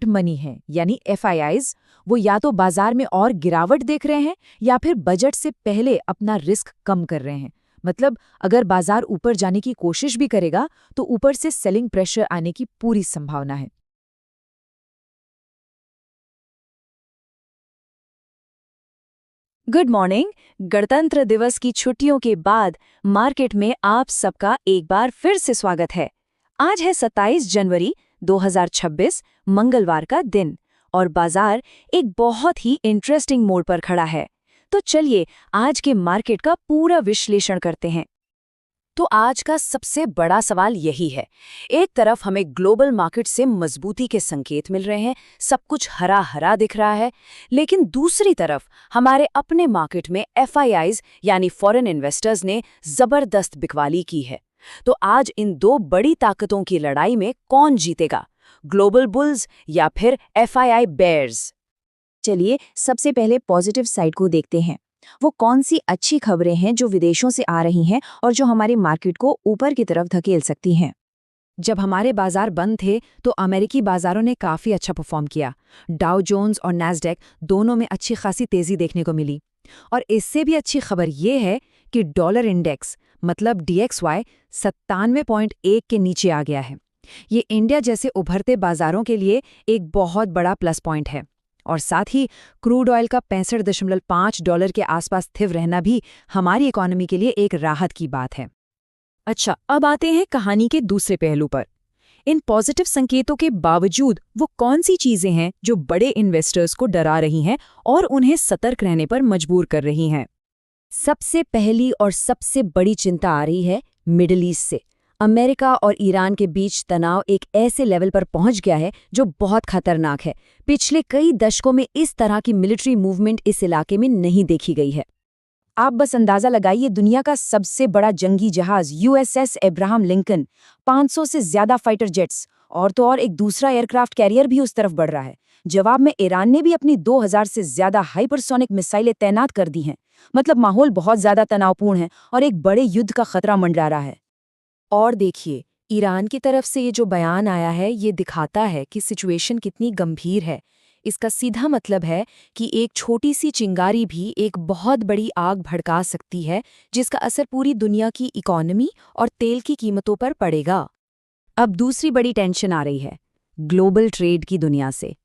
Money है यानी FIIs, वो या तो बाजार में और गिरावट देख रहे हैं या फिर बजट से पहले अपना रिस्क कम कर रहे हैं। मतलब अगर बाजार ऊपर जाने की कोशिश भी करेगा तो ऊपर से सेलिंग प्रेशर आने की पूरी संभावना है। Good morning. गणतंत्र दिवस की छुट्टियों के बाद मार्केट में आप सबका एक बार फिर से स्वागत है। आज है 27 जनवरी 2026, मंगलवार का दिन, और बाजार एक बहुत ही इंटरेस्टिंग मोड़ पर खड़ा है। तो चलिए आज के मार्केट का पूरा विश्लेषण करते हैं। तो आज का सबसे बड़ा सवाल यही है। एक तरफ हमें ग्लोबल मार्केट से मजबूती के संकेत मिल रहे हैं, सब कुछ हरा हरा दिख रहा है, लेकिन दूसरी तरफ हमारे अपने मार्केट में एफआईआईज यानी फॉरेन इन्वेस्टर्स ने जबरदस्त बिकवाली की है। तो आज इन दो बड़ी ताकतों की लड़ाई में कौन जीतेगा, ग्लोबल बुल्स या फिर एफआईआई बेयर्स? चलिए सबसे पहले पॉजिटिव साइड को देखते हैं। वो कौन सी अच्छी खबरें हैं जो विदेशों से आ रही हैं और जो हमारे मार्केट को ऊपर की तरफ धकेल सकती हैं। जब हमारे बाजार बंद थे तो अमेरिकी बाजारों ने काफी अच्छा परफॉर्म किया। डाउ जोन्स और नैस्डैक दोनों में अच्छी खासी तेजी देखने को मिली। और इससे भी अच्छी खबर ये है कि डॉलर इंडेक्स मतलब DXY 97.1 के नीचे आ गया है। ये इंडिया जैसे उभरते बाजारों के लिए एक बहुत बड़ा प्लस पॉइंट है। और साथ ही क्रूड ऑयल का $65.5 के आसपास स्थिर रहना भी हमारी इकोनॉमी के लिए एक राहत की बात है। अच्छा, अब आते हैं कहानी के दूसरे पहलू पर। इन पॉजिटिव संकेतों के बावजूद वो कौन सी चीजें हैं जो बड़े इन्वेस्टर्स को डरा रही हैं और उन्हें सतर्क रहने पर मजबूर कर रही हैं? सबसे पहली और सबसे बड़ी चिंता आ रही है मिडिल ईस्ट से। अमेरिका और ईरान के बीच तनाव एक ऐसे लेवल पर पहुंच गया है जो बहुत खतरनाक है। पिछले कई दशकों में इस तरह की मिलिट्री मूवमेंट इस इलाके में नहीं देखी गई है। आप बस अंदाजा लगाइए, दुनिया का सबसे बड़ा जंगी जहाज USS एब्राहम लिंकन, 500 से ज्यादा फाइटर जेट्स और तो और एक दूसरा एयरक्राफ्ट कैरियर भी उस तरफ बढ़ रहा है। जवाब में ईरान ने भी अपनी 2000 से ज्यादा हाइपरसोनिक मिसाइलें तैनात कर दी हैं। मतलब माहौल बहुत ज्यादा तनावपूर्ण है और एक बड़े युद्ध का खतरा मंडरा रहा है। और देखिए, ईरान की तरफ से ये जो बयान आया है ये दिखाता है कि सिचुएशन कितनी गंभीर है। इसका सीधा मतलब है कि एक छोटी सी चिंगारी भी एक बहुत बड़ी आग भड़का सकती है, जिसका असर पूरी दुनिया की इकोनॉमी और तेल की कीमतों पर पड़ेगा। अब दूसरी बड़ी टेंशन आ रही है ग्लोबल ट्रेड की दुनिया से।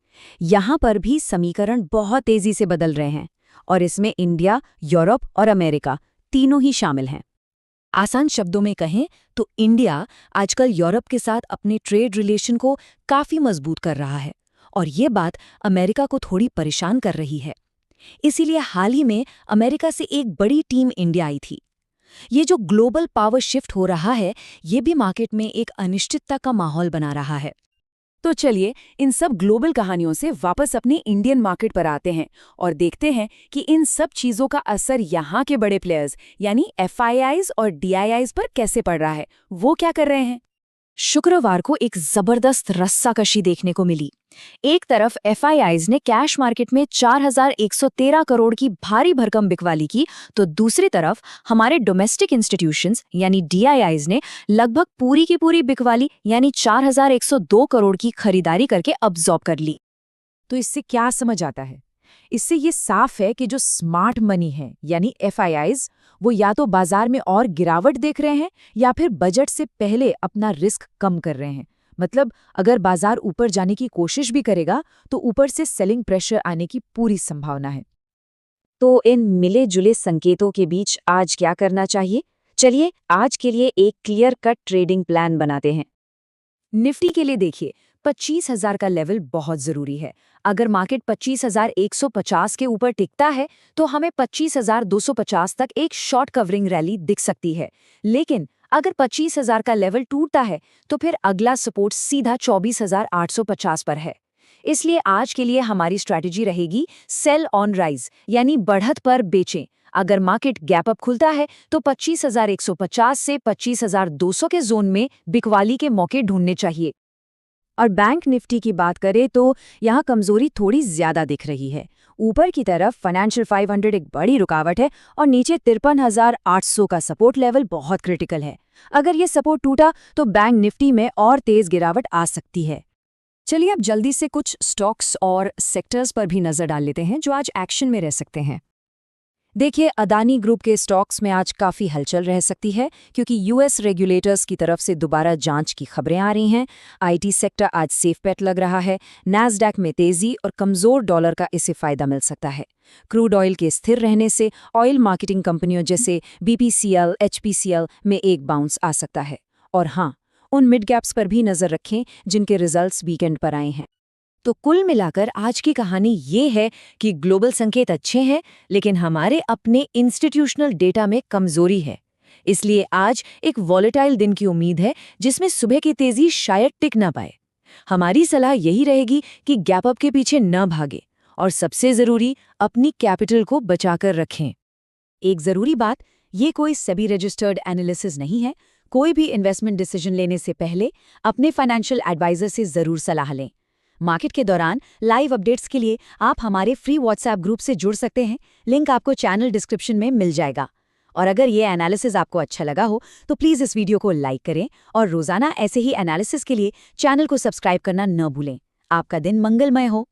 यहाँ पर भी समीकरण बहुत तेजी से बदल रहे हैं और इसमें इंडिया, यूरोप और अमेरिका तीनों ही शामिल हैं। आसान शब्दों में कहें तो इंडिया आजकल यूरोप के साथ अपने ट्रेड रिलेशन को काफी मजबूत कर रहा है और ये बात अमेरिका को थोड़ी परेशान कर रही है। इसीलिए हाल ही में अमेरिका से एक बड़ी टीम इंडिया आई थी। ये जो ग्लोबल पावर शिफ्ट हो रहा है, ये भी मार्केट में एक अनिश्चितता का माहौल बना रहा है। तो चलिए इन सब ग्लोबल कहानियों से वापस अपने इंडियन मार्केट पर आते हैं और देखते हैं कि इन सब चीज़ों का असर यहाँ के बड़े प्लेयर्स यानी एफआईआईज और डीआईआईज पर कैसे पड़ रहा है, वो क्या कर रहे हैं। शुक्रवार को एक जबरदस्त रस्साकशी देखने को मिली। एक तरफ एफआईआईज ने कैश मार्केट में 4113 करोड़ की भारी भरकम बिकवाली की, तो दूसरी तरफ हमारे डोमेस्टिक इंस्टीट्यूशंस यानी डीआईआईज ने लगभग पूरी की पूरी बिकवाली यानी 4102 करोड़ की खरीदारी करके अब्जॉर्ब कर ली। तो इससे क्या समझ आता है? इससे ये साफ है कि जो स्मार्ट मनी है यानी एफआईआईज, वो या तो बाजार में और गिरावट देख रहे हैं या फिर बजट से पहले अपना रिस्क कम कर रहे हैं। मतलब अगर बाजार ऊपर जाने की कोशिश भी करेगा तो ऊपर से सेलिंग प्रेशर आने की पूरी संभावना है। तो इन मिले जुले संकेतों के बीच आज क्या करना चाहिए? चलिए आज के लिए एक क्लियर कट ट्रेडिंग प्लान बनाते हैं। निफ्टी के लिए देखिए, 25,000 का लेवल बहुत जरूरी है। अगर मार्केट 25,150 के ऊपर टिकता है तो हमें 25,250 तक एक शॉर्ट कवरिंग रैली दिख सकती है। लेकिन अगर 25,000 का लेवल टूटता है तो फिर अगला सपोर्ट सीधा 24,850 पर है। इसलिए आज के लिए हमारी स्ट्रैटेजी रहेगी सेल ऑन राइज यानी बढ़त पर बेचें। अगर मार्केट गैप अप खुलता है तो 25,150 से 25,200 के जोन में बिकवाली के मौके ढूंढने चाहिए। और बैंक निफ्टी की बात करें तो यहाँ कमजोरी थोड़ी ज्यादा दिख रही है। ऊपर की तरफ फाइनेंशियल 500 एक बड़ी रुकावट है और नीचे 53,800 का सपोर्ट लेवल बहुत क्रिटिकल है। अगर ये सपोर्ट टूटा तो बैंक निफ्टी में और तेज गिरावट आ सकती है। चलिए अब जल्दी से कुछ स्टॉक्स और सेक्टर्स पर भी नजर डाल लेते हैं जो आज एक्शन में रह सकते हैं। देखिए, अदानी ग्रुप के स्टॉक्स में आज काफ़ी हलचल रह सकती है क्योंकि यूएस रेगुलेटर्स की तरफ से दोबारा जांच की खबरें आ रही हैं। आईटी सेक्टर आज सेफ बेट लग रहा है। नैस्डैक में तेजी और कमज़ोर डॉलर का इससे फ़ायदा मिल सकता है। क्रूड ऑयल के स्थिर रहने से ऑयल मार्केटिंग कंपनियों जैसे बीपीसीएल, एचपीसीएल में एक बाउंस आ सकता है। और हाँ, उन मिड कैप्स पर भी नज़र रखें जिनके रिजल्ट्स वीकेंड पर आए हैं। तो कुल मिलाकर आज की कहानी ये है कि ग्लोबल संकेत अच्छे हैं, लेकिन हमारे अपने इंस्टीट्यूशनल डेटा में कमजोरी है। इसलिए आज एक वॉलेटाइल दिन की उम्मीद है जिसमें सुबह की तेजी शायद टिक ना पाए। हमारी सलाह यही रहेगी कि गैप अप के पीछे न भागे और सबसे जरूरी अपनी कैपिटल को बचाकर रखें। एक जरूरी बात, ये कोई सेबी रजिस्टर्ड एनालिसिस नहीं है। कोई भी इन्वेस्टमेंट डिसीजन लेने से पहले अपने फाइनेंशियल एडवाइजर से जरूर सलाह लें। मार्केट के दौरान लाइव अपडेट्स के लिए आप हमारे फ्री व्हाट्सएप ग्रुप से जुड़ सकते हैं। लिंक आपको चैनल डिस्क्रिप्शन में मिल जाएगा। और अगर ये एनालिसिस आपको अच्छा लगा हो तो प्लीज़ इस वीडियो को लाइक करें और रोजाना ऐसे ही एनालिसिस के लिए चैनल को सब्सक्राइब करना न भूलें। आपका दिन मंगलमय हो।